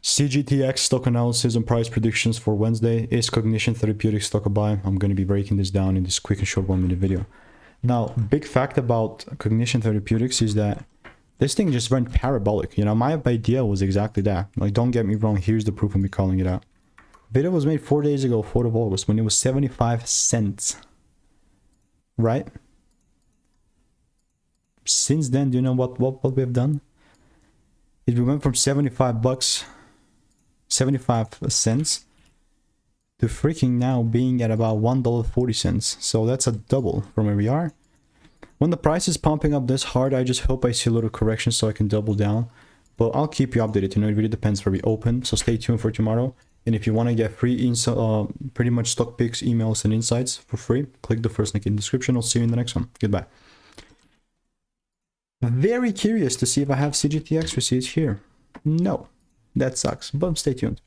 CGTX stock analysis and price predictions for Wednesday. Is Cognition Therapeutics stock a buy? I'm going to be breaking this down in this quick and short 1 minute video. Now, big fact about Cognition Therapeutics is that this thing just went parabolic. You know, my idea was exactly that. Like, don't get me wrong, here's the proof of me calling it out. Video was made 4 days ago, 4th of August, when it was 75 cents. Right? Since then, do you know what we have done? We went from 75 bucks, 75 cents, to freaking now being at about $1.40. So that's a double from where we are. When the price is pumping up this hard, I just hope I see a little correction so I can double down. But I'll keep you updated. You know, it really depends where we open. So stay tuned for tomorrow. And if you want to get free pretty much stock picks, emails, and insights for free, click the first link in the description. I'll see you in the next one. Goodbye. Very curious to see if I have CGTX receipts here. No, that sucks, but stay tuned.